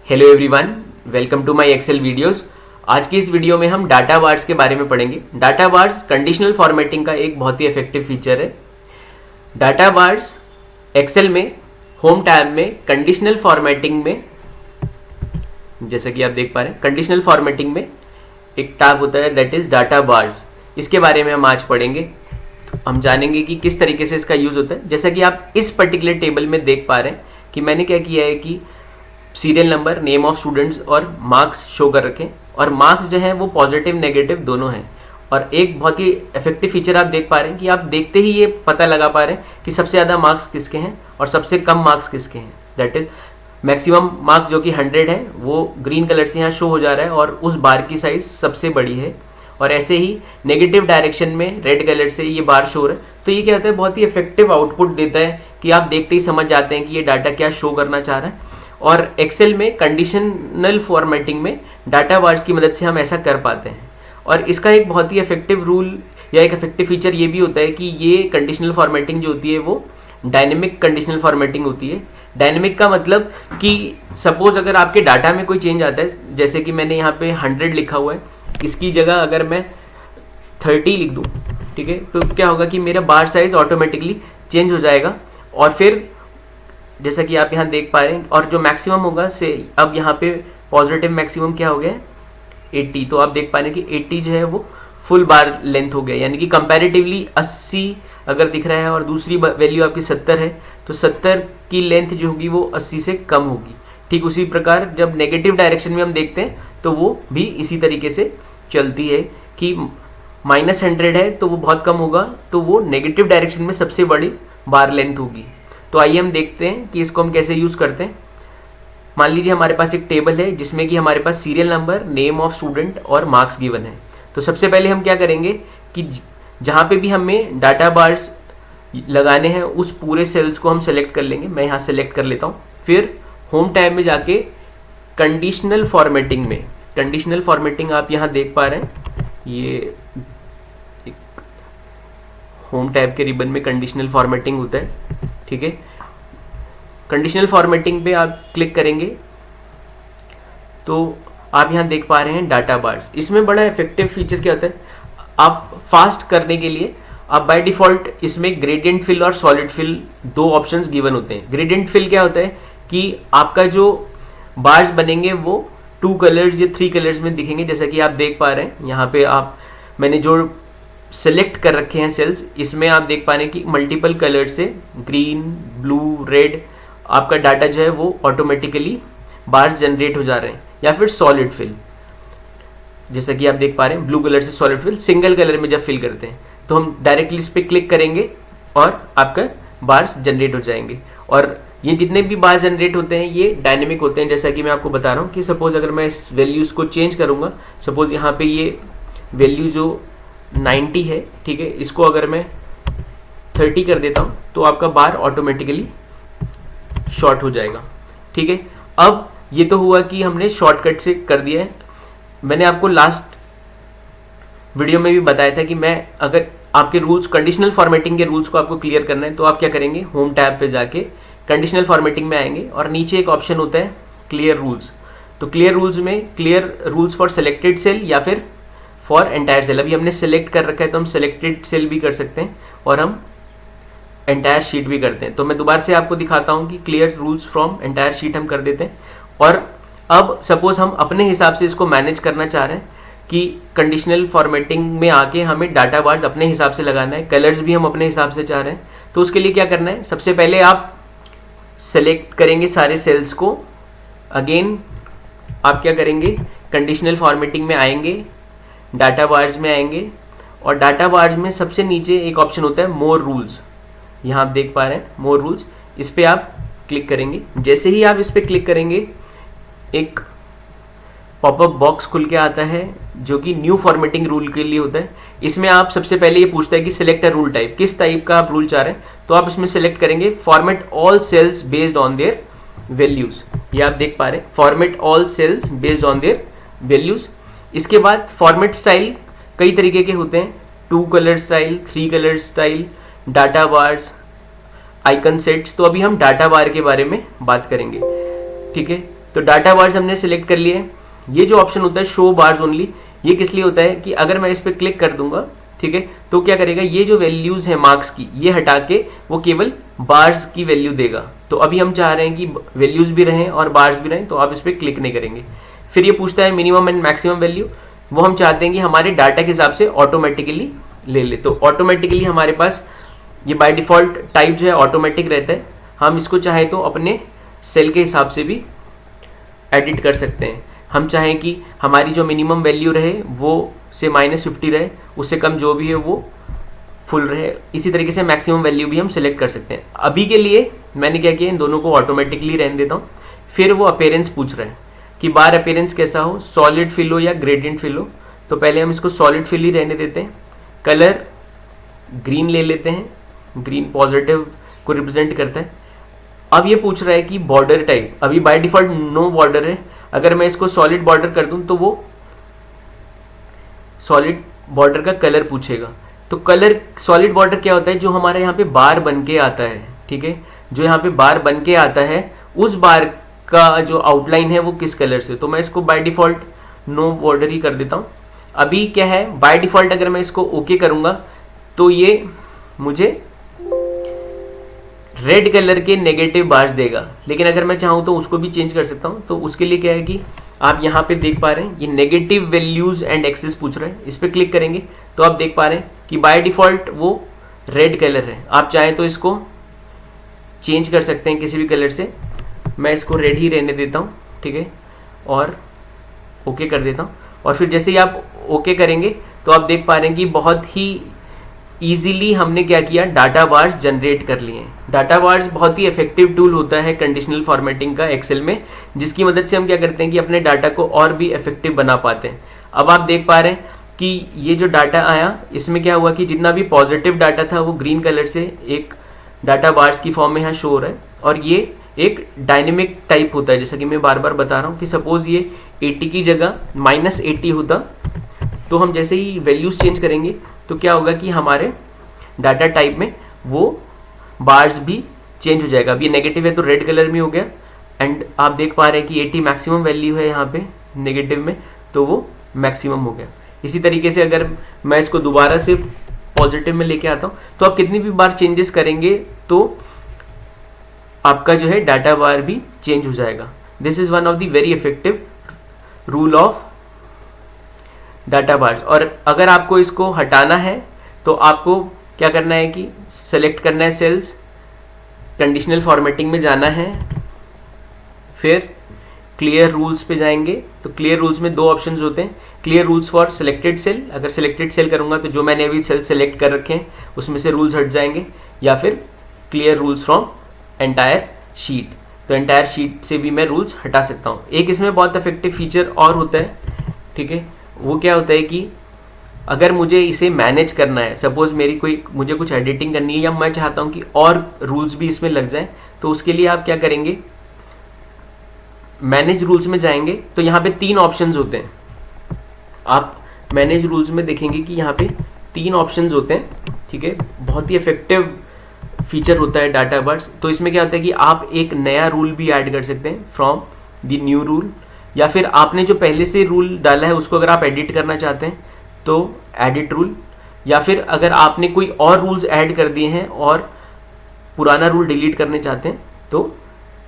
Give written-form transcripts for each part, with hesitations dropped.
Hello everyone, welcome to my Excel videos. आज की इस वीडियो में हम डाटा बार्स के बारे में पढ़ेंगे। डाटा बार्स कंडीशनल फॉर्मेटिंग का एक बहुत ही इफेक्टिव फीचर है। डाटा बार्स एक्सेल में होम टैब में कंडीशनल फॉर्मेटिंग में, जैसा कि आप देख पा रहे हैं, कंडीशनल फॉर्मेटिंग में एक टैब होता है दैट इज डाटा बार्स। इसके बारे में हम आज पढ़ेंगे। हम जानेंगे कि किस तरीके से इसका यूज होता है। जैसा कि आप इस पर्टिकुलर टेबल में देख पा रहे हैं कि मैंने क्या किया है कि serial number, name of students और मार्क्स शो कर रखे, और मार्क्स जो है वो पॉजिटिव नेगेटिव दोनों हैं। और एक बहुत ही इफेक्टिव फीचर आप देख पा रहे हैं कि आप देखते ही ये पता लगा पा रहे हैं कि सबसे ज़्यादा मार्क्स किसके हैं और सबसे कम मार्क्स किसके हैं। दैट इज मैक्सिमम मार्क्स जो कि 100 है वो ग्रीन कलर से यहाँ शो हो जा रहा है और उस बार की साइज सबसे बड़ी है। और ऐसे ही नेगेटिव डायरेक्शन में रेड कलर से ये बार शो हो रहा है। तो ये क्या होता है, बहुत ही इफेक्टिव आउटपुट देता है कि आप देखते ही समझ जाते हैं कि ये डाटा क्या शो करना चाह रहा है। और एक्सेल में कंडीशनल फॉर्मेटिंग में डाटा बार्स की मदद से हम ऐसा कर पाते हैं। और इसका एक बहुत ही इफेक्टिव रूल या एक इफेक्टिव फीचर ये भी होता है कि ये कंडीशनल फॉर्मेटिंग जो होती है वो डायनेमिक कंडीशनल फॉर्मेटिंग होती है। डायनेमिक का मतलब कि सपोज अगर आपके डाटा में कोई चेंज आता है, जैसे कि मैंने यहाँ पे 100 लिखा हुआ है, इसकी जगह अगर मैं 30 लिख दूँ, ठीक है, तो क्या होगा कि मेरा बार साइज ऑटोमेटिकली चेंज हो जाएगा। और फिर जैसा कि आप यहाँ देख पा रहे हैं, और जो मैक्सिमम होगा से अब यहाँ पे पॉजिटिव मैक्सिमम क्या हो गया है 80। तो आप देख पा रहे हैं कि 80 जो है वो फुल बार लेंथ हो गया, यानी कि कंपैरेटिवली 80 अगर दिख रहा है और दूसरी वैल्यू आपकी 70 है तो 70 की लेंथ जो होगी वो 80 से कम होगी। ठीक उसी प्रकार जब नेगेटिव डायरेक्शन में हम देखते हैं तो वो भी इसी तरीके से चलती है कि -100 है तो वो बहुत कम होगा, तो वो नेगेटिव डायरेक्शन में सबसे बड़ी बार लेंथ होगी। तो आइए हम देखते हैं कि इसको हम कैसे यूज़ करते हैं। मान लीजिए हमारे पास एक टेबल है जिसमें कि हमारे पास serial number, name of student और मार्क्स गिवन है। तो सबसे पहले हम क्या करेंगे कि जहाँ पे भी हमें डाटा बार्स लगाने हैं उस पूरे सेल्स को हम सेलेक्ट कर लेंगे। मैं यहाँ सेलेक्ट कर लेता हूँ। फिर होम टैब में जाके कंडीशनल फॉर्मेटिंग में, कंडीशनल फॉर्मेटिंग आप यहाँ देख पा रहे हैं, ये होम टैब के रिबन में कंडीशनल फॉर्मेटिंग होता है, ठीक है। कंडीशनल फॉर्मेटिंग पे आप क्लिक करेंगे तो आप यहाँ देख पा रहे हैं डाटा बार्स। इसमें बड़ा इफेक्टिव फीचर क्या होता है, आप फास्ट करने के लिए आप बाय डिफॉल्ट इसमें ग्रेडियंट फिल और सॉलिड फिल दो ऑप्शंस गिवन होते हैं। ग्रेडियंट फिल क्या होता है कि आपका जो बार्स बनेंगे वो 2 कलर्स या 3 कलर्स में दिखेंगे, जैसा कि आप देख पा रहे हैं यहाँ पे। आप मैंने जो सेलेक्ट कर रखे हैं सेल्स, इसमें आप देख पा रहे हैं कि मल्टीपल कलर से ग्रीन, ब्लू, रेड आपका डाटा जो है वो ऑटोमेटिकली बार्स जनरेट हो जा रहे हैं। या फिर सॉलिड फिल, जैसा कि आप देख पा रहे हैं, ब्लू कलर से सॉलिड फिल सिंगल कलर में जब फिल करते हैं तो हम डायरेक्टली इस पर क्लिक करेंगे और आपका बार्स जनरेट हो जाएंगे। और ये जितने भी बार्स जनरेट होते हैं ये डायनेमिक होते हैं। जैसा कि मैं आपको बता रहा हूँ कि सपोज अगर मैं इस वैल्यूज़ को चेंज करूँगा, सपोज यहाँ पे ये वैल्यू जो 90 है, ठीक है, इसको अगर मैं 30 कर देता हूँ तो आपका बार ऑटोमेटिकली शॉर्ट हो जाएगा, ठीक है। अब ये तो हुआ कि हमने शॉर्टकट से कर दिया है। मैंने आपको लास्ट वीडियो में भी बताया था कि मैं अगर आपके रूल्स, कंडीशनल फॉर्मेटिंग के रूल्स को आपको क्लियर करना है तो आप क्या करेंगे, होम टैब पे जाके कंडीशनल फॉर्मेटिंग में आएंगे और नीचे एक ऑप्शन होता है क्लियर रूल्स। तो क्लियर रूल्स में clear rules for selected cell या फिर फॉर एंटायर सेल। अभी हमने सेलेक्ट कर रखा है तो हम सेलेक्टेड सेल भी कर सकते हैं और हम एंटायर शीट भी करते हैं। तो मैं दोबारा से आपको दिखाता हूं कि clear rules from entire sheet हम कर देते हैं। और अब सपोज हम अपने हिसाब से इसको मैनेज करना चाह रहे हैं कि कंडीशनल फॉर्मेटिंग में आके हमें डाटा बार्स अपने हिसाब से लगाना है, कलर्स भी हम अपने हिसाब से चाह रहे हैं। तो उसके लिए क्या करना है, सबसे पहले आप सेलेक्ट करेंगे सारे सेल्स को। अगेन आप क्या करेंगे, कंडीशनल फॉर्मेटिंग में आएंगे, डाटा बार्स में आएंगे और डाटा बार्स में सबसे नीचे एक ऑप्शन होता है मोर रूल्स। यहाँ आप देख पा रहे हैं मोर रूल्स, इस पर आप क्लिक करेंगे। जैसे ही आप इस पर क्लिक करेंगे एक पॉपअप बॉक्स खुल के आता है जो कि न्यू फॉर्मेटिंग रूल के लिए होता है। इसमें आप सबसे पहले ये पूछता है कि सिलेक्ट अ रूल टाइप, किस टाइप का आप रूल चाह रहे हैं। तो आप इसमें सिलेक्ट करेंगे format all cells based on their values. ये आप देख पा रहे हैं, format all cells based on their values. इसके बाद फॉर्मेट स्टाइल कई तरीके के होते हैं, 2 colour style, 3 colour style, data bars, icon sets. तो अभी हम डाटा बार के बारे में बात करेंगे, ठीक है। तो डाटा बार्स हमने सिलेक्ट कर लिए। ये जो ऑप्शन होता है शो बार्स ओनली, ये किस लिए होता है कि अगर मैं इस पर क्लिक कर दूंगा, ठीक है, तो क्या करेगा, ये जो वैल्यूज है मार्क्स की, ये हटा के वो केवल बार्स की वैल्यू देगा। तो अभी हम चाह रहे हैं कि वैल्यूज भी रहें और बार्स भी रहें, तो आप इस पर क्लिक नहीं करेंगे। फिर ये पूछता है मिनिमम एंड मैक्सिमम वैल्यू, वो हम चाहते हैं कि हमारे डाटा के हिसाब से ऑटोमेटिकली ले ले। तो ऑटोमेटिकली हमारे पास ये बाय डिफॉल्ट टाइप जो है ऑटोमेटिक रहता है। हम इसको चाहे तो अपने सेल के हिसाब से भी एडिट कर सकते हैं। हम चाहें कि हमारी जो मिनिमम वैल्यू रहे वो से -50 रहे, उससे कम जो भी है वो फुल रहे। इसी तरीके से मैक्सिमम वैल्यू भी हम सिलेक्ट कर सकते हैं। अभी के लिए मैंने क्या किया, इन दोनों को ऑटोमेटिकली रहने देता हूँ। फिर वो अपीयरेंस पूछ रहे हैं कि बार अपीयरेंस कैसा हो, सॉलिड फिल हो या ग्रेडियंट फिल हो। तो पहले हम इसको सॉलिड फिल ही रहने देते हैं। कलर ग्रीन ले लेते हैं, ग्रीन पॉजिटिव को रिप्रेजेंट करता है। अब ये पूछ रहा है कि बॉर्डर टाइप, अभी बाय डिफॉल्ट नो बॉर्डर है। अगर मैं इसको सॉलिड बॉर्डर कर दूं तो वो सॉलिड बॉर्डर का कलर पूछेगा। तो कलर सॉलिड बॉर्डर क्या होता है, जो हमारे यहाँ पे बार बन के आता है, ठीक है, जो यहाँ पे बार बन के आता है उस बार का जो आउटलाइन है वो किस कलर से। तो मैं इसको बाय डिफॉल्ट नो बॉर्डर ही कर देता हूँ। अभी क्या है, बाय डिफॉल्ट अगर मैं इसको ओके करूंगा तो ये मुझे रेड कलर के नेगेटिव बार्स देगा। लेकिन अगर मैं चाहूँ तो उसको भी चेंज कर सकता हूँ। तो उसके लिए क्या है कि आप यहाँ पे देख पा रहे हैं ये नेगेटिव वैल्यूज एंड एक्सेस पूछ रहा है। इस पर क्लिक करेंगे तो आप देख पा रहे हैं कि बाय डिफॉल्ट वो रेड कलर है। आप चाहें तो इसको चेंज कर सकते हैं किसी भी कलर से। मैं इसको रेड ही रहने देता हूँ, ठीक है, और ओके कर देता हूँ। और फिर जैसे ही आप ओके करेंगे तो आप देख पा रहे हैं कि बहुत ही ईजिली हमने क्या किया, डाटा बार्स जनरेट कर लिए हैं। डाटा बार्स बहुत ही इफेक्टिव टूल होता है कंडीशनल फॉर्मेटिंग का एक्सेल में, जिसकी मदद से हम क्या करते हैं कि अपने डाटा को और भी इफेक्टिव बना पाते हैं। अब आप देख पा रहे हैं कि ये जो डाटा आया इसमें क्या हुआ कि जितना भी पॉजिटिव डाटा था वो ग्रीन कलर से एक डाटा बार्स की फॉर्म में यहाँ शो हो रहा है। और ये एक डायनेमिक टाइप होता है, जैसा कि मैं बार बार बता रहा हूँ कि सपोज ये 80 की जगह -80 होता, तो हम जैसे ही वैल्यूज चेंज करेंगे तो क्या होगा कि हमारे डाटा टाइप में वो बार्स भी चेंज हो जाएगा। अब ये नेगेटिव है तो रेड कलर में हो गया। एंड आप देख पा रहे हैं कि 80 मैक्सिमम वैल्यू है यहाँ पे नेगेटिव में, तो वो मैक्सिमम हो गया। इसी तरीके से अगर मैं इसको दोबारा से पॉजिटिव में लेके आता हूँ तो आप कितनी भी बार चेंजेस करेंगे तो आपका जो है डाटा बार भी चेंज हो जाएगा। This is one of the very effective rule of data bars. और अगर आपको इसको हटाना है तो आपको क्या करना है कि सेलेक्ट करना है सेल्स, कंडीशनल फॉर्मेटिंग में जाना है, फिर क्लियर रूल्स पे जाएंगे। तो क्लियर रूल्स में दो ऑप्शंस होते हैं, clear rules for selected cell. अगर सिलेक्टेड सेल करूंगा तो जो मैंने अभी सेल सेलेक्ट कर रखे हैं उसमें से रूल्स हट जाएंगे, या फिर clear rules from entire sheet. तो एंटायर शीट से भी मैं रूल्स हटा सकता हूँ। एक इसमें बहुत इफेक्टिव फीचर और होता है, ठीक है, वो क्या होता है कि अगर मुझे इसे मैनेज करना है, सपोज मुझे कुछ एडिटिंग करनी है या मैं चाहता हूँ कि और रूल्स भी इसमें लग जाएं, तो उसके लिए आप क्या करेंगे, मैनेज रूल्स में जाएंगे। तो यहाँ पे 3 ऑप्शंस होते हैं। आप मैनेज रूल्स में देखेंगे कि यहाँ पे 3 ऑप्शंस होते हैं, ठीक है, बहुत ही इफेक्टिव फीचर होता है डाटा बार्स। तो इसमें क्या होता है कि आप एक नया रूल भी ऐड कर सकते हैं फ्रॉम द न्यू रूल, या फिर आपने जो पहले से रूल डाला है उसको अगर आप एडिट करना चाहते हैं तो एडिट रूल, या फिर अगर आपने कोई और रूल्स ऐड कर दिए हैं और पुराना रूल डिलीट करने चाहते हैं तो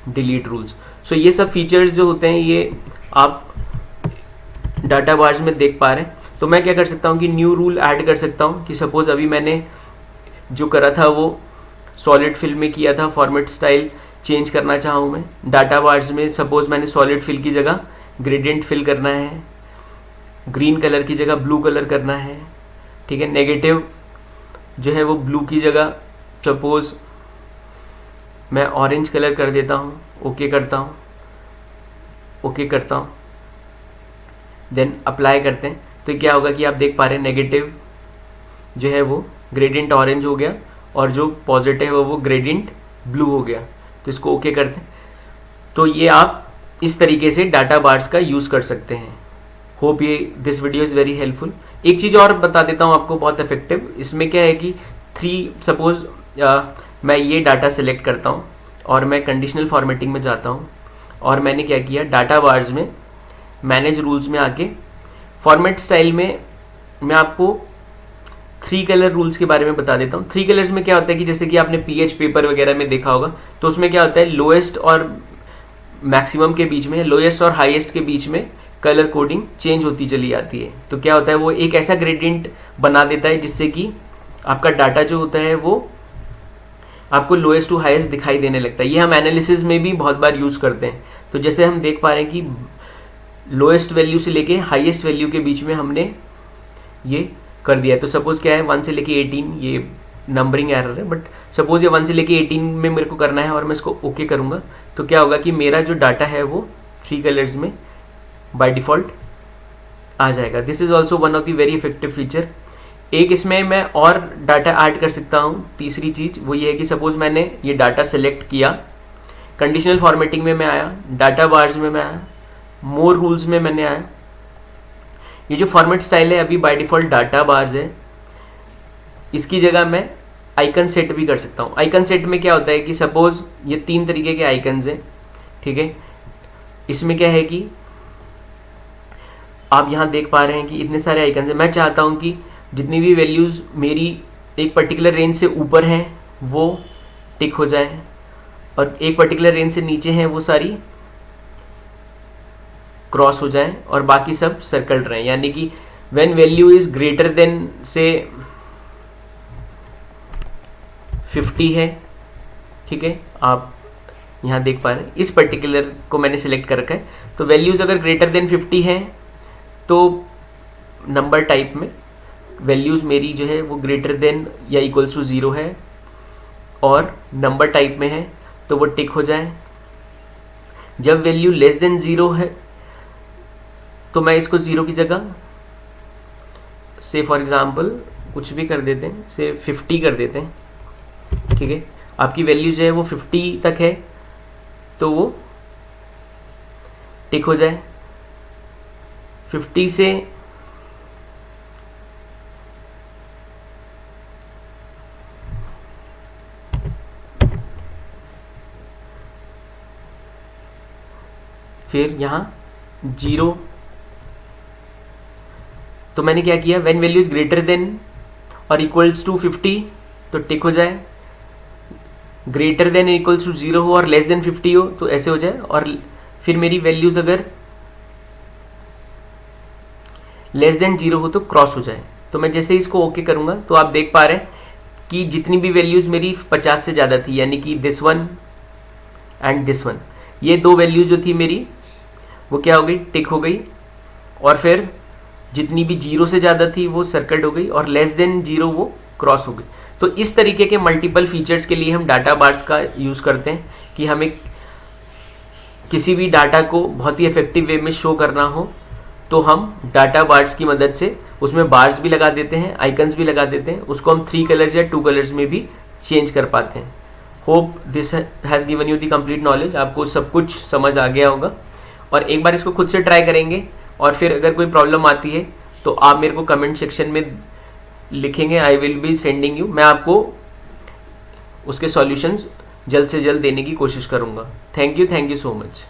डिलीट रूल्स। सो ये सब फीचर्स जो होते हैं ये आप डाटा बार्स में देख पा रहे हैं। तो मैं क्या कर सकता हूँ कि न्यू रूल ऐड कर सकता हूँ कि सपोज अभी मैंने जो करा था वो सॉलिड फिल में किया था, फॉर्मेट स्टाइल चेंज करना चाहूँ मैं डाटा बार्स में, सपोज मैंने सॉलिड फिल की जगह ग्रेडियंट फिल करना है, ग्रीन कलर की जगह ब्लू कलर करना है, ठीक है, नेगेटिव जो है वो ब्लू की जगह सपोज मैं ऑरेंज कलर कर देता हूँ, ओके करता हूँ, ओके करता हूँ, देन अप्लाई करते हैं। तो क्या होगा कि आप देख पा रहे हैं नेगेटिव जो है वो ग्रेडियंट ऑरेंज हो गया और जो पॉजिटिव है वो ग्रेडियंट ब्लू हो गया। तो इसको ओके करते हैं। तो ये आप इस तरीके से डाटा बार्स का यूज़ कर सकते हैं। होप ये this video is very helpful. एक चीज़ और बता देता हूँ आपको बहुत इफेक्टिव। इसमें क्या है कि सपोज मैं ये डाटा सेलेक्ट करता हूँ और मैं कंडीशनल फॉर्मेटिंग में जाता हूँ। और मैंने क्या किया, डाटा बार्स में मैनेज रूल्स में आके फॉर्मेट स्टाइल में मैं आपको 3 कलर रूल्स के बारे में बता देता हूँ। 3 कलर्स में क्या होता है कि जैसे कि आपने पीएच पेपर वगैरह में देखा होगा, तो उसमें क्या होता है, लोएस्ट और मैक्सिमम के बीच में, लोएस्ट और हाईएस्ट के बीच में कलर कोडिंग चेंज होती चली जाती है। तो क्या होता है, वो एक ऐसा ग्रेडियंट बना देता है जिससे कि आपका डाटा जो होता है वो आपको लोएस्ट टू हाईएस्ट दिखाई देने लगता है। ये हम एनालिसिस में भी बहुत बार यूज़ करते हैं। तो जैसे हम देख पा रहे हैं कि लोएस्ट वैल्यू से लेके हाईएस्ट वैल्यू के बीच में हमने ये कर दिया है। तो सपोज क्या है, 1 से लेके 18, ये नंबरिंग एरर है, बट सपोज ये 1 से लेके 18 में मेरे को करना है और मैं इसको ओके करूँगा, तो क्या होगा कि मेरा जो डाटा है वो 3 कलर्स में बाय डिफ़ॉल्ट आ जाएगा। This is also one of the very effective feature. एक इसमें मैं और डाटा ऐड कर सकता हूँ। तीसरी चीज़ वो ये है कि सपोज मैंने ये डाटा सेलेक्ट किया, कंडीशनल फॉर्मेटिंग में मैं आया, डाटा बार्स में मैं आया, मोर रूल्स में मैंने आया। ये जो फॉर्मेट स्टाइल है अभी बाय डिफ़ॉल्ट डाटा बार्स है, इसकी जगह मैं आइकन सेट भी कर सकता हूँ। आइकन सेट में क्या होता है कि सपोज ये 3 तरीके के आइकन्स हैं, ठीक है। इसमें क्या है कि आप यहाँ देख पा रहे हैं कि इतने सारे आइकन्स हैं। मैं चाहता हूँ कि जितनी भी वैल्यूज़ मेरी एक पर्टिकुलर रेंज से ऊपर हैं वो टिक हो जाए, और एक पर्टिकुलर रेंज से नीचे हैं वो सारी क्रॉस हो जाए, और बाकी सब सर्कल्ड रहें। यानी कि when value is greater than से 50 है, ठीक है, आप यहाँ देख पा रहे हैं इस पर्टिकुलर को मैंने सिलेक्ट कर रखा है। तो वैल्यूज़ अगर ग्रेटर देन 50 हैं तो नंबर टाइप में वैल्यूज़ मेरी जो है वो ग्रेटर देन या इक्वल्स टू 0 है, और नंबर टाइप में है तो वो टिक हो जाए। जब वैल्यू लेस देन 0 है तो मैं इसको 0 की जगह से फॉर एग्जांपल कुछ भी कर देते हैं, से 50 कर देते हैं, ठीक है। आपकी वैल्यू जो है वो 50 तक है तो वो टिक हो जाए। 50 से फिर यहाँ 0, तो मैंने क्या किया, when value is greater than और इक्वल्स टू 50 तो टिक हो जाए, ग्रेटर देन इक्वल्स टू 0 हो और लेस देन 50 हो तो ऐसे हो जाए, और फिर मेरी वैल्यूज अगर लेस देन 0 हो तो क्रॉस हो जाए। तो मैं जैसे इसको ओके करूंगा तो आप देख पा रहे हैं कि जितनी भी वैल्यूज मेरी 50 से ज़्यादा थी, यानी कि this one and this one, ये 2 वैल्यूज जो थी मेरी वो क्या हो गई, टिक हो गई, और फिर जितनी भी 0 से ज़्यादा थी वो सर्कल्ड हो गई, और लेस देन 0 वो क्रॉस हो गई। तो इस तरीके के मल्टीपल फीचर्स के लिए हम डाटा बार्स का यूज़ करते हैं कि हमें किसी भी डाटा को बहुत ही इफेक्टिव वे में शो करना हो तो हम डाटा बार्स की मदद से उसमें बार्स भी लगा देते हैं, आइकन्स भी लगा देते हैं, उसको हम 3 कलर्स या 2 कलर्स में भी चेंज कर पाते हैं। Hope this has given you the complete knowledge. आपको सब कुछ समझ आ गया होगा, और एक बार इसको खुद से ट्राई करेंगे, और फिर अगर कोई प्रॉब्लम आती है तो आप मेरे को कमेंट सेक्शन में लिखेंगे, I will be sending you, मैं आपको उसके सॉल्यूशंस जल्द से जल्द देने की कोशिश करूँगा। Thank you so much.